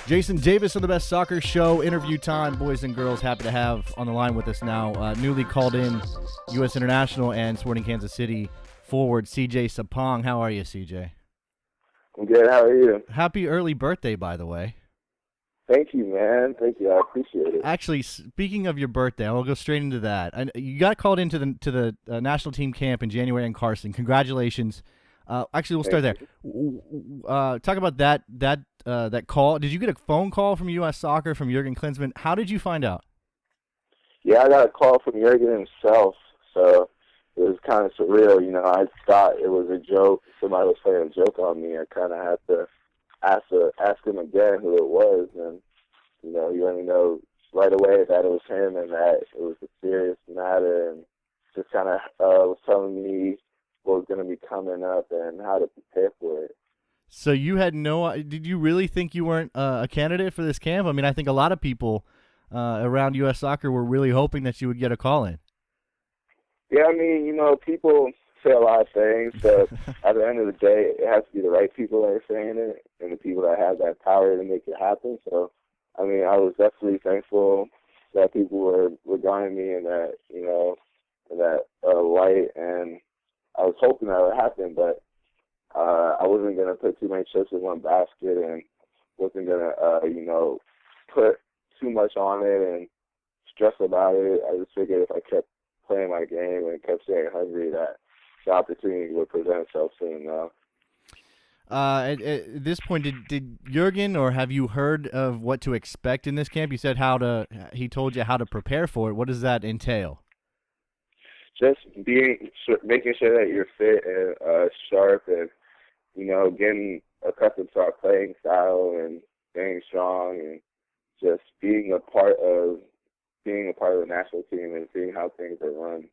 Jason Davis on the Best Soccer Show. Interview time, boys and girls. Happy to have on the line with us now newly called in U.S. International and Sporting Kansas City forward CJ Sapong. How are you, CJ? I'm good. How are you? Happy early birthday, by the way. Thank you, man. Thank you. I appreciate it. Actually, speaking of your birthday, I'll go straight into that. You got called into the national team camp in January in Carson. Congratulations. Actually, we'll start there. Talk about that call. Did you get a phone call from U.S. Soccer from Jurgen Klinsmann? How did you find out? Yeah, I got a call from Jurgen himself, so it was kind of surreal. You know, I thought it was a joke. Somebody was playing a joke on me. I kind of had to ask him again who it was, and you know, he let me know right away that it was him and that it was a serious matter, and just kind of was telling me what was going to be coming up and how to prepare for it. So you had did you really think you weren't a candidate for this camp? I mean, I think a lot of people around U.S. Soccer were really hoping that you would get a call in. Yeah, I mean, you know, people say a lot of things, but at the end of the day, it has to be the right people that are saying it and the people that have that power to make it happen. So, I mean, I was definitely thankful that people were regarding me in that, you know, in that light, and I was hoping that would happen, but I wasn't going to put too many chips in one basket and wasn't going to, you know, put too much on it and stress about it. I just figured if I kept playing my game and kept staying hungry, that the opportunity would present itself soon enough. At this point, did Jurgen, or have you heard of what to expect in this camp? You said he told you how to prepare for it. What does that entail? Just making sure that you're fit and sharp, and you know, getting accustomed to our playing style and staying strong, and just being a part of the national team and seeing how things are run.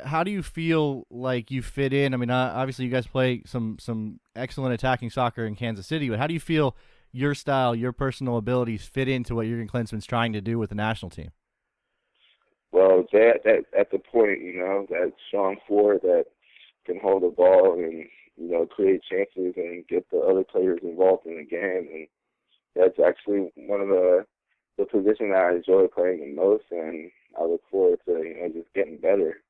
How do you feel like you fit in? I mean, obviously you guys play some excellent attacking soccer in Kansas City, but how do you feel your style, your personal abilities fit into what Jurgen Klinsmann's trying to do with the national team? Well, that at the point, you know, that strong forward that can hold the ball and, you know, create chances and get the other players involved in the game. And that's actually one of the positions that I enjoy playing the most, and I look forward to, you know, just getting better.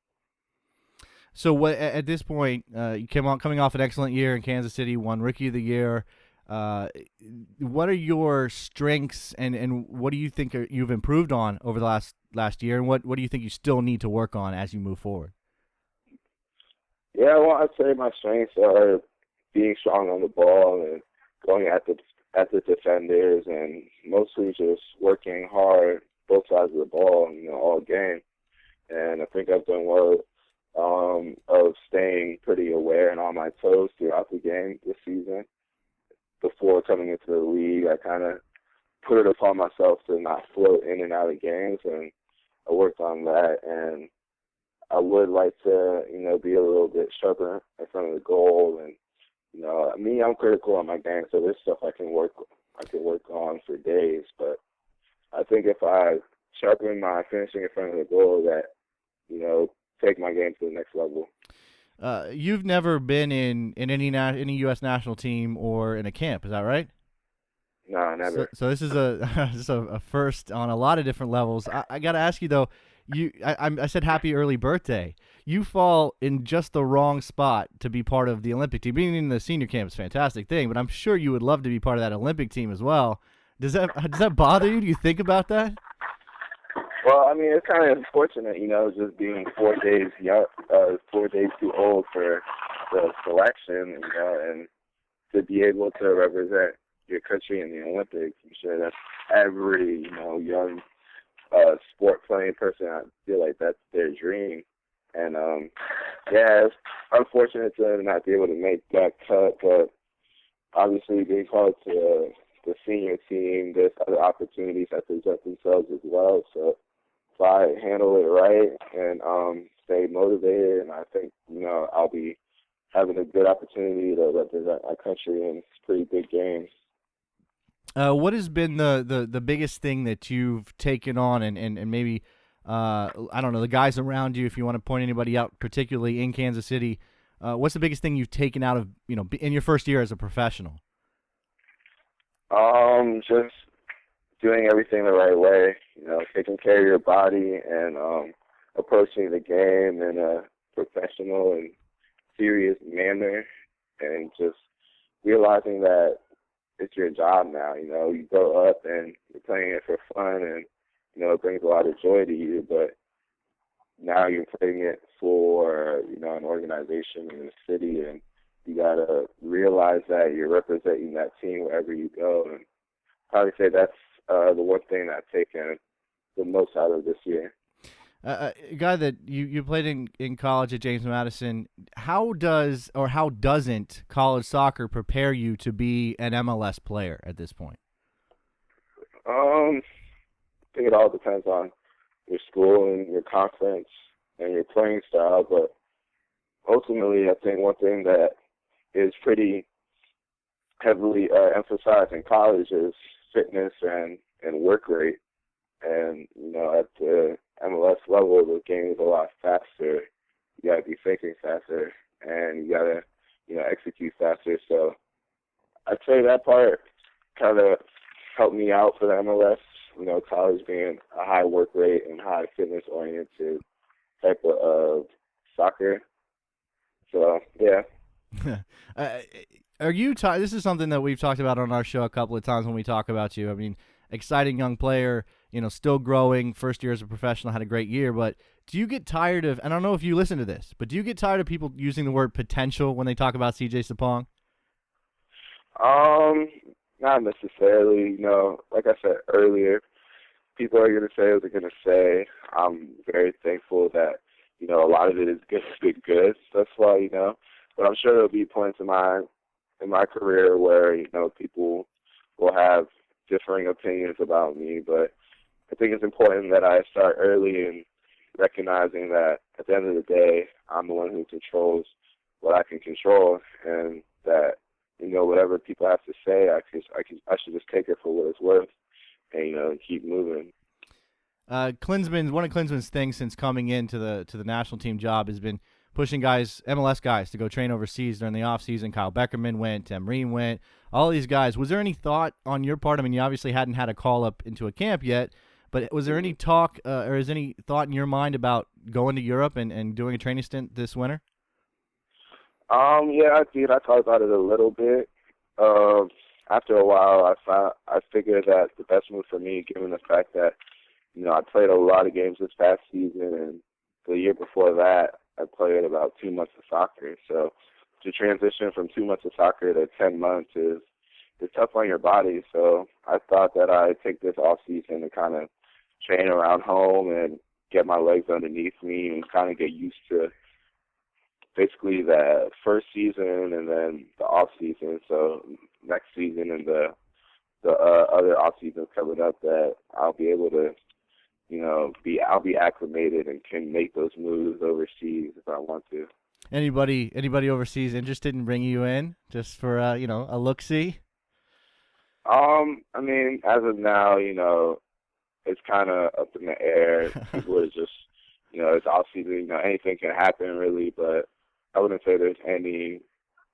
So what at this point, you coming off an excellent year in Kansas City, won Rookie of the Year. What are your strengths, and what do you think you've improved on over the last year, and what do you think you still need to work on as you move forward? Yeah, well, I'd say my strengths are being strong on the ball and going at the defenders, and mostly just working hard both sides of the ball, you know, all game. And I think I've done well of staying pretty aware and on my toes throughout the game this season. Before coming into the league, I kind of put it upon myself to not float in and out of games, and I worked on that. And I would like to, you know, be a little bit sharper in front of the goal. And, you know, I'm critical on my game, so there's stuff I can work on for days. But I think if I sharpen my finishing in front of the goal, that, you know, take my game to the next level. You've never been in any U.S. national team or in a camp, is that right? No, never. So this is a first on a lot of different levels. I got to ask you though. I said happy early birthday. You fall in just the wrong spot to be part of the Olympic team. Being in the senior camp is a fantastic thing, but I'm sure you would love to be part of that Olympic team as well. Does that bother you? Do you think about that? Well, I mean, it's kind of unfortunate, you know, just being 4 days too old for the selection, you know, and to be able to represent your country in the Olympics. I'm sure that's every, you know, young sport playing person. I feel like that's their dream. And, yeah, it's unfortunate to not be able to make that cut, but obviously being called to the senior team, there's other opportunities that present themselves as well. So if I handle it right and stay motivated, and I think, you know, I'll be having a good opportunity to represent my country in pretty big games. What has been the biggest thing that you've taken on, and maybe I don't know, the guys around you, if you want to point anybody out, particularly in Kansas City, what's the biggest thing you've taken out of in your first year as a professional? Just doing everything the right way, taking care of your body and approaching the game in a professional and serious manner, and just realizing that it's your job now. You grow up and you're playing it for fun, and it brings a lot of joy to you. But now you're playing it for an organization in the city, and you gotta realize that you're representing that team wherever you go. And probably say that's the one thing that I've taken the most out of this year. A guy that you played in college at James Madison, how does or how doesn't college soccer prepare you to be an MLS player at this point? I think it all depends on your school and your conference and your playing style, but ultimately, I think one thing that is pretty heavily emphasized in college is fitness and work rate. And at the MLS level, the game is a lot faster. You gotta be thinking faster, and you gotta execute faster. So I'd say that part kind of helped me out for the MLS. College being a high work rate and high fitness oriented type of soccer. So yeah. uh, are you? This is something that we've talked about on our show a couple of times when we talk about you. I mean, exciting young player, still growing. First year as a professional, had a great year. But do you get tired of? And I don't know if you listen to this, but do you get tired of people using the word potential when they talk about CJ Sapong? Not necessarily. Like I said earlier, people are going to say what they're going to say. I'm very thankful that, a lot of it is good thus far, But I'm sure there'll be points in my career where, people will have differing opinions about me. But I think it's important that I start early in recognizing that at the end of the day, I'm the one who controls what I can control, and that, whatever people have to say, I should just take it for what it's worth, and keep moving. One of Klinsman's things since coming into the national team job has been pushing MLS guys, to go train overseas during the off season. Kyle Beckerman went, Emreen went, all these guys. Was there any thought on your part? I mean, you obviously hadn't had a call up into a camp yet, but was there any talk or is any thought in your mind about going to Europe and doing a training stint this winter? Yeah, I did. I talked about it a little bit. After a while, I figured that the best move for me, given the fact that I played a lot of games this past season, and the year before that, I played about 2 months of soccer. So to transition from 2 months of soccer to 10 months is tough on your body. So I thought that I'd take this off season to kind of train around home and get my legs underneath me and kind of get used to basically the first season and then the off season. So next season and the other off seasons coming up, that I'll be able to I'll be acclimated and can make those moves overseas if I want to. Anybody overseas interested in bringing you in just for a look see? I mean, as of now, it's kind of up in the air. People are just, it's off season. Anything can happen really, but I wouldn't say there's any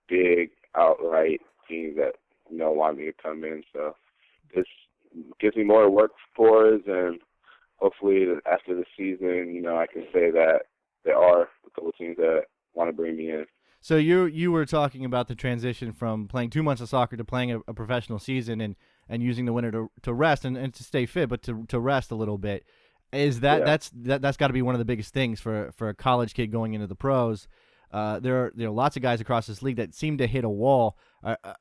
big outright team that want me to come in. So this gives me more work for us, and hopefully after the season, I can say that there are a couple teams that want to bring me in. So you were talking about the transition from playing 2 months of soccer to playing a professional season and using the winter to rest and to stay fit, but to rest a little bit. Is that Yeah. that's got to be one of the biggest things for a college kid going into the pros? There are lots of guys across this league that seem to hit a wall.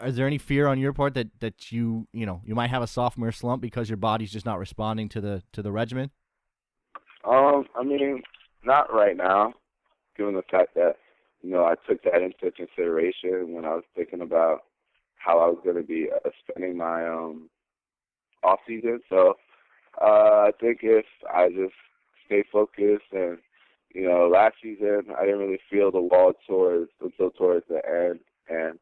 Is there any fear on your part that you might have a sophomore slump because your body's just not responding to the regimen? I mean, not right now, given the fact that I took that into consideration when I was thinking about how I was going to be spending my off season. So I think if I just stay focused and last season I didn't really feel the wall until towards the end, and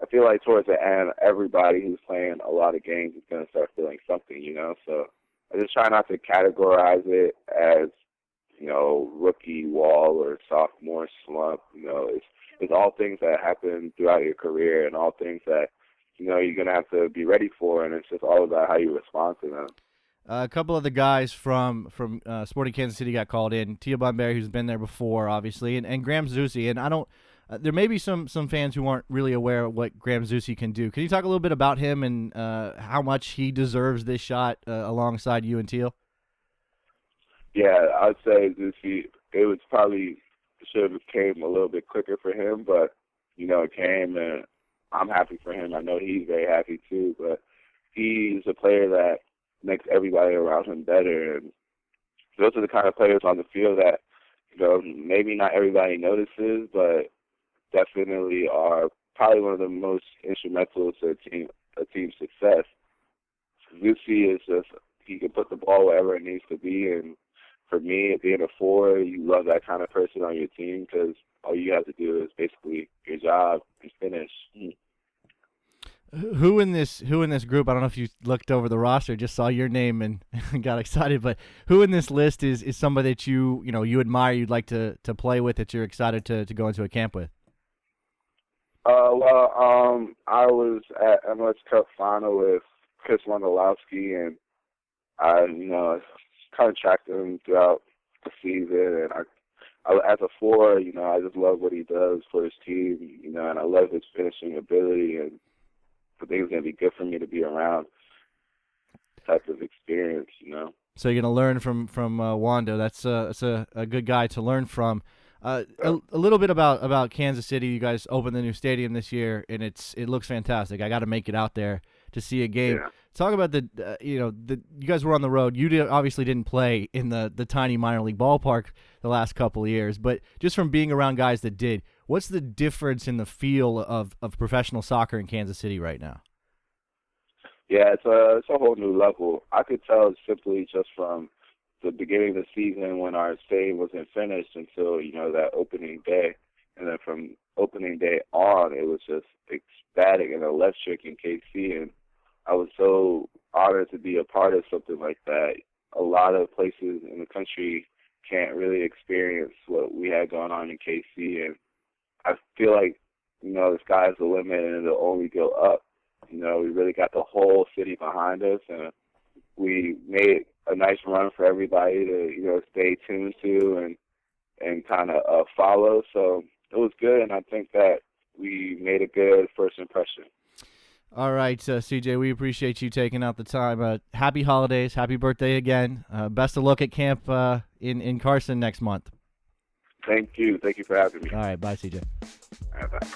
I feel like towards the end, everybody who's playing a lot of games is going to start feeling something, So I just try not to categorize it as, rookie wall or sophomore slump. It's all things that happen throughout your career and all things that, you're going to have to be ready for, and it's just all about how you respond to them. A couple of the guys from Sporting Kansas City got called in. Tia Bunbury, who's been there before, obviously, and Graham Zusi. And I don't. There may be some fans who aren't really aware of what Graham Zusi can do. Can you talk a little bit about him and how much he deserves this shot alongside you and Teal? Yeah, I'd say Zusi. It was probably should have came a little bit quicker for him, but it came, and I'm happy for him. I know he's very happy too. But he's a player that makes everybody around him better. And those are the kind of players on the field that, maybe not everybody notices, but definitely are probably one of the most instrumental to a team's success. Zusi is just, he can put the ball wherever it needs to be. And for me, being a forward, you love that kind of person on your team because all you have to do is basically your job and finish. Who in this group? I don't know if you looked over the roster, just saw your name and got excited. But who in this list is somebody that you admire, you'd like to play with, that you're excited to go into a camp with? I was at MLS Cup final with Chris Wondolowski, and I kind of tracked him throughout the season. And I as a forward, I just love what he does for his team, and I love his finishing ability, and I think it's going to be good for me to be around type of experience, So you're going to learn from Wando. That's a good guy to learn from. A little bit about Kansas City. You guys opened the new stadium this year, and it looks fantastic. I got to make it out there to see a game. Yeah. Talk about you guys were on the road. You obviously didn't play in the tiny minor league ballpark the last couple of years, but just from being around guys that did, what's the difference in the feel of professional soccer in Kansas City right now? Yeah, it's a whole new level. I could tell simply just from the beginning of the season when our stadium wasn't finished until, that opening day. And then from opening day on, it was just ecstatic and electric in KC. And I was so honored to be a part of something like that. A lot of places in the country can't really experience what we had going on in KC. And I feel like, the sky's the limit and it'll only go up. We really got the whole city behind us, and we made a nice run for everybody to, stay tuned to and kind of follow. So it was good, and I think that we made a good first impression. All right, CJ, we appreciate you taking out the time. Happy holidays. Happy birthday again. Best of luck at camp in Carson next month. Thank you. Thank you for having me. All right, bye, CJ. All right, bye.